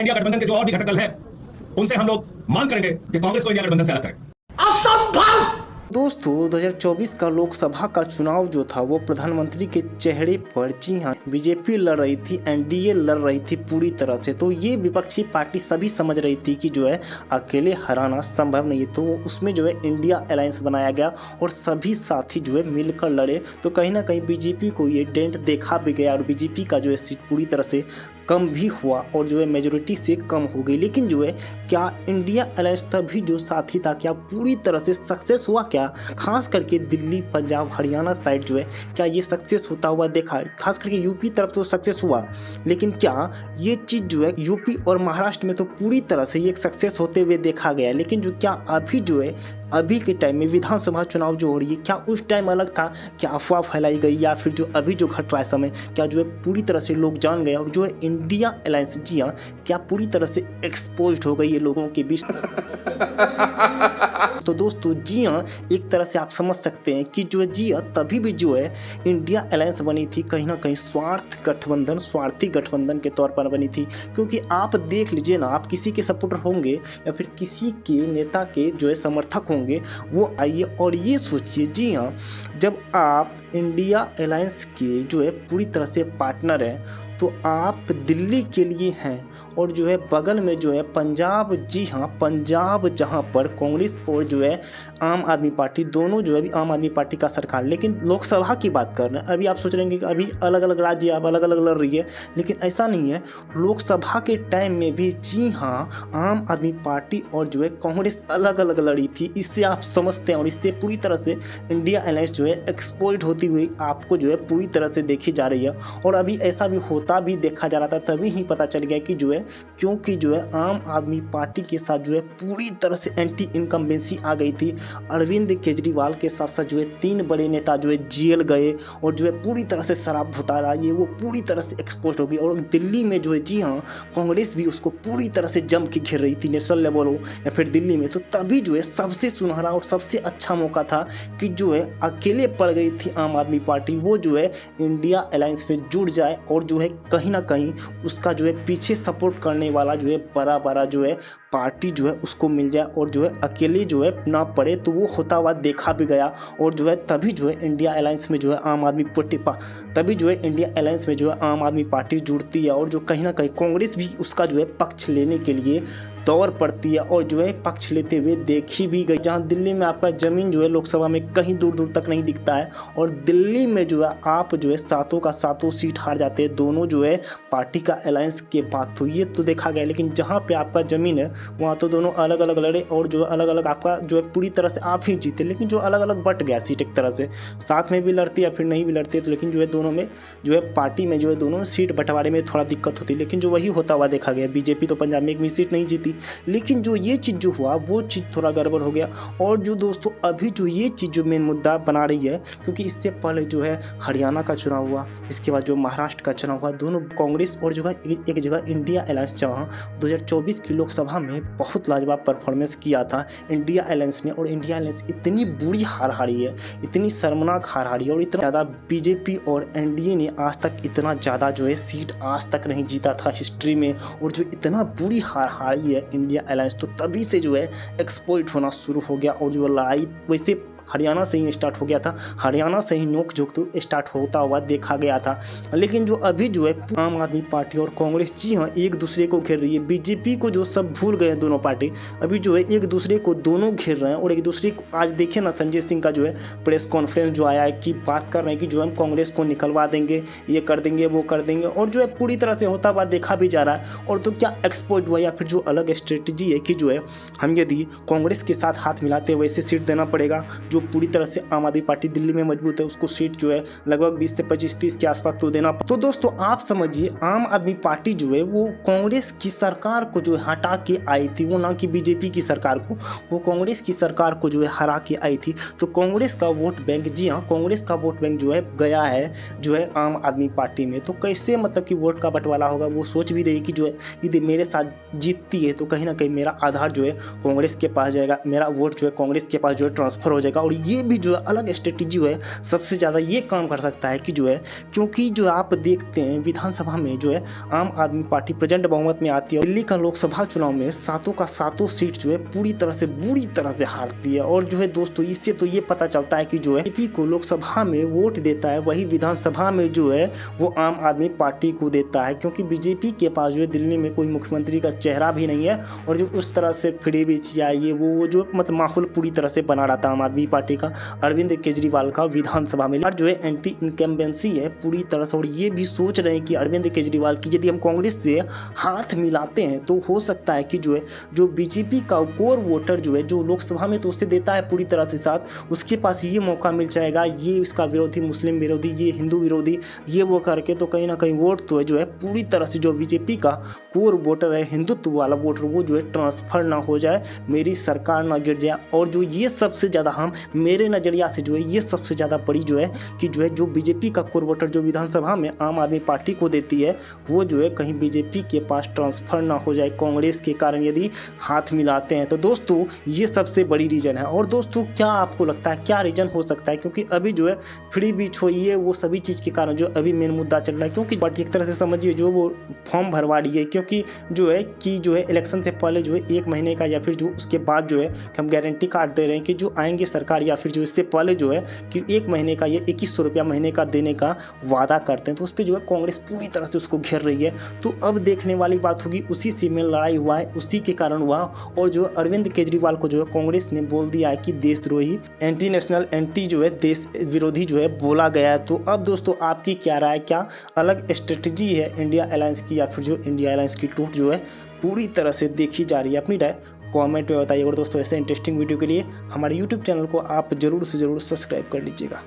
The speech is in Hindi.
इंडिया गठबंधन के जो और भी घटक दल हैं, उनसे हम लोग मांग करेंगे कि कांग्रेस को इंडिया गठबंधन से अलग करें। दोस्तों 2024 का लोकसभा का चुनाव जो था वो प्रधानमंत्री के चेहरे पर, जी हाँ, बीजेपी लड़ रही थी, एनडीए लड़ रही थी पूरी तरह से। तो ये विपक्षी पार्टी सभी समझ रही थी कि जो है अकेले हराना संभव नहीं है, तो उसमें जो है इंडिया अलायंस बनाया गया और सभी साथी जो है मिलकर लड़े। तो कहीं ना कहीं बीजेपी को ये डेंट देखा भी गया और बीजेपी का जो है सीट पूरी तरह से कम भी हुआ और जो है मेजोरिटी से कम हो गई। लेकिन जो है क्या इंडिया अलायंस तभी जो साथी था क्या पूरी तरह से सक्सेस हुआ? क्या खास करके दिल्ली, पंजाब, हरियाणा साइड जो है क्या ये सक्सेस होता हुआ देखा? खास करके यूपी तरफ तो सक्सेस हुआ, लेकिन क्या ये चीज़ जो है यूपी और महाराष्ट्र में तो पूरी तरह से ये सक्सेस होते हुए देखा गया। लेकिन जो क्या अभी जो है अभी के टाइम में विधानसभा चुनाव जो हो रही है, क्या उस टाइम अलग था? क्या अफवाह फैलाई गई या फिर जो अभी जो घट रहा है समय, क्या जो है पूरी तरह से लोग जान गए और जो है इंडिया अलायंस, जी हाँ, क्या पूरी तरह से एक्सपोज्ड हो गई है लोगों के बीच? तो दोस्तों जी हाँ, एक तरह से आप समझ सकते हैं कि जो है जी हाँ, तभी भी जो है इंडिया अलायंस बनी थी कहीं ना कहीं स्वार्थी गठबंधन के तौर पर बनी थी। क्योंकि आप देख लीजिए ना, आप किसी के सपोर्टर होंगे या फिर किसी के नेता के जो है समर्थक होंगे, वो आइए और ये सोचिए, जी हाँ, जब आप इंडिया अलायंस के जो है पूरी तरह से पार्टनर हैं तो आप दिल्ली के लिए हैं और जो है बगल में जो है पंजाब, जी हाँ, पंजाब, जहाँ पर कांग्रेस और जो है आम आदमी पार्टी दोनों जो है अभी आम आदमी पार्टी का सरकार। लेकिन लोकसभा की बात कर रहे हैं, अभी आप सोच रहे हैं कि अभी अलग अलग राज्य अब अलग अलग लड़ रही है, लेकिन ऐसा नहीं है। लोकसभा के टाइम में भी, जी हाँ, आम आदमी पार्टी और जो है कांग्रेस अलग अलग लड़ी थी। इससे आप समझते हैं और इससे पूरी तरह से इंडिया अलायंस जो है एक्सपोज्ड होती हुई आपको जो है पूरी तरह से देखी जा रही है। और अभी ऐसा भी होता भी देखा जा रहा था, तभी ही पता चल गया कि जो है क्योंकि जो है आम आदमी पार्टी के साथ जो है पूरी तरह से एंटी इनकम्बेंसी आ गई थी। अरविंद केजरीवाल के साथ साथ जो है 3 बड़े नेता जो है जेल गए और जो है पूरी तरह से शराब घोटाला ये वो पूरी तरह से एक्सपोज हो गई। और दिल्ली में जो है, जी हाँ, कांग्रेस भी उसको पूरी तरह से जम के घेर रही थी, नेशनल लेवल हो या फिर दिल्ली में। तो तभी जो है सबसे सुनहरा और सबसे अच्छा मौका था कि जो है अकेले पड़ गई थी आम आदमी पार्टी, वो जो है इंडिया अलायंस में जुड़ जाए और जो है कहीं ना कहीं उसका जो है पीछे सपोर्ट करने वाला जो है बड़ा जो है पार्टी जो है उसको मिल जाए और जो है अकेले जो है ना पड़े। तो वो होता हुआ देखा भी गया और जो है तभी जो है इंडिया अलायंस में जो है आम आदमी तभी जो है इंडिया अलायंस में जो है आम आदमी पार्टी जुड़ती है और जो कहीं ना कहीं कांग्रेस भी उसका जो है पक्ष लेने के लिए दौड़ पड़ती है और जो है पक्ष लेते हुए देखी भी गई। जहां दिल्ली में आपका जमीन जो है लोकसभा में कहीं दूर दूर तक नहीं दिखता है और दिल्ली में जो है आप जो है सातों का सातों सीट हार जाते हैं, दोनों जो है पार्टी का अलायंस के बाद। तो ये तो देखा गया। लेकिन जहाँ पे आपका जमीन है वहाँ तो दोनों अलग अलग लड़े और जो अलग अलग आपका जो है पूरी तरह से आप ही जीते। लेकिन जो अलग अलग बट गया सीट, एक तरह से साथ में भी लड़ती या फिर नहीं भी लड़ती है, तो लेकिन जो है दोनों में जो है पार्टी में जो है दोनों सीट बंटवारे में थोड़ा दिक्कत होती है। लेकिन जो वही होता हुआ देखा गया, बीजेपी तो पंजाब में एक भी सीट नहीं जीती। लेकिन जो ये चीज़ जो हुआ वो चीज़ थोड़ा गड़बड़ हो गया। और जो दोस्तों अभी जो ये चीज़ जो मेन मुद्दा बना रही है, क्योंकि इससे पहले जो है हरियाणा का चुनाव हुआ, इसके बाद जो महाराष्ट्र का चुनाव हुआ, दोनों कांग्रेस और जो है एक जगह इंडिया अलायंस जहाँ 2024 की लोकसभा में बहुत लाजवाब परफॉर्मेंस किया था इंडिया अलायंस ने। और इंडिया अलायंस इतनी बुरी हार हारी है, इतनी शर्मनाक हार हारी है और इतना ज़्यादा बीजेपी और एनडीए ने आज तक इतना ज़्यादा जो है सीट आज तक नहीं जीता था हिस्ट्री में। और जो इतना बुरी हार हारी है इंडिया अलायंस, तो तभी से जो है एक्सपोर्ट होना शुरू हो गया। और जो लड़ाई वैसे हरियाणा से ही स्टार्ट हो गया था, हरियाणा से ही नोक झोंक तो स्टार्ट होता हुआ देखा गया था। लेकिन जो अभी जो है आम आदमी पार्टी और कांग्रेस, जी हाँ, एक दूसरे को घेर रही है। बीजेपी को जो सब भूल गए हैं दोनों पार्टी, अभी जो है एक दूसरे को दोनों घेर रहे हैं और एक दूसरे को आज देखिए ना, संजय सिंह का जो है प्रेस कॉन्फ्रेंस जो आया है कि बात कर रहे हैं कि जो हम कांग्रेस को निकलवा देंगे, ये कर देंगे, वो कर देंगे, और जो है पूरी तरह से होता हुआ देखा भी जा रहा है। और तो क्या एक्सपोज हुआ या फिर जो अलग स्ट्रेटजी है कि जो है हम यदि कांग्रेस के साथ हाथ मिलाते हैं वैसे सीट देना पड़ेगा। जो पूरी तरह से आम आदमी पार्टी दिल्ली में मजबूत है उसको सीट जो है लगभग 20 से 25-30 के आसपास तो देना। तो दोस्तों आप समझिए, आम आदमी पार्टी जो है वो कांग्रेस की सरकार को जो है हटा के आई थी, वो ना कि बीजेपी की सरकार को, वो कांग्रेस की सरकार को जो है हरा के आई थी। तो कांग्रेस का वोट बैंक, जी हाँ, कांग्रेस का वोट बैंक जो है गया है जो है आम आदमी पार्टी में। तो कैसे मतलब कि वोट का बंटवारा होगा, वो सोच भी रही कि जो है यदि मेरे साथ जीतती है तो कहीं ना कहीं मेरा आधार जो है कांग्रेस के पास जाएगा, मेरा वोट जो है कांग्रेस के पास जो है ट्रांसफर हो जाएगा। और और ये भी जो है अलग स्ट्रेटेजी है सबसे ज़्यादा ये काम कर सकता है कि जो है, क्योंकि जो आप देखते हैं विधानसभा में जो है आम आदमी पार्टी प्रचंड बहुमत में आती है। दिल्ली का लोकसभा चुनाव में सातों का सातों सीट जो है पूरी तरह से बुरी तरह से हारती है। और जो है दोस्तों इससे तो ये पता चलता है कि जो है बीजेपी को लोकसभा में वोट देता है वही विधानसभा में जो है वो आम आदमी पार्टी को देता है, क्योंकि बीजेपी के पास जो है दिल्ली में कोई मुख्यमंत्री का चेहरा भी नहीं है और जो उस तरह से फ्री बीच या ये वो जो मतलब माहौल पूरी तरह से बना रहा था आम आदमी पार्टी का अरविंद केजरीवाल का विधानसभा में जो है एंटी इनकम्बेंसी है पूरी तरह से। और ये भी सोच रहे हैं कि अरविंद केजरीवाल की यदि हम कांग्रेस से हाथ मिलाते हैं तो हो सकता है कि जो है जो बीजेपी का कोर वोटर जो है जो लोकसभा में तो उससे देता है पूरी तरह से साथ, उसके पास ये मौका मिल जाएगा ये इसका विरोधी मुस्लिम विरोधी ये हिंदू विरोधी ये वो करके तो कहीं ना कहीं वोट तो है जो है पूरी तरह से जो बीजेपी का कोर वोटर है हिंदुत्व वाला वोटर वो जो है ट्रांसफर ना हो जाए, मेरी सरकार ना गिर जाए। और जो ये सबसे ज़्यादा हम मेरे नज़रिया से जो है ये सबसे ज़्यादा बड़ी जो है कि जो है जो बीजेपी का कोर वोटर जो विधानसभा में आम आदमी पार्टी को देती है वो जो है कहीं बीजेपी के पास ट्रांसफ़र ना हो जाए कांग्रेस के कारण यदि हाथ मिलाते हैं। तो दोस्तों ये सबसे बड़ी रीज़न है। और दोस्तों क्या आपको लगता है क्या रीज़न हो सकता है, क्योंकि अभी जो है फ्री बीच हो ये वो सभी चीज़ के कारण जो अभी मेन मुद्दा चल रहा है, क्योंकि पार्टी एक तरह से समझिए जो वो फॉर्म भरवा रही है, क्योंकि जो है कि जो है इलेक्शन से पहले जो है 1 महीने का या फिर जो उसके बाद जो है हम गारंटी कार्ड दे रहे हैं कि जो आएंगे सरकार या फिर जो इससे पहले जो है कि 1 महीने का ये 2100 रुपया महीने का देने का वादा करते हैं, तो उस पर जो है कांग्रेस पूरी तरह से उसको घेर रही है। तो अब देखने वाली बात होगी उसी से में लड़ाई हुआ है उसी के कारण हुआ। और जो अरविंद केजरीवाल को जो है कांग्रेस ने बोल दिया है कि देशद्रोही एंटी नेशनल एंटी जो है देश विरोधी जो है बोला गया है। तो अब दोस्तों आपकी क्या राय, क्या अलग स्ट्रेटजी है इंडिया अलायंस की या फिर जो इंडिया अलायंस की टूट जो है पूरी तरह से देखी जा रही है? अपनी राय कमेंट में बताइए। और दोस्तों ऐसे इंटरेस्टिंग वीडियो के लिए हमारे यूट्यूब चैनल को आप जरूर से ज़रूर सब्सक्राइब कर लीजिएगा।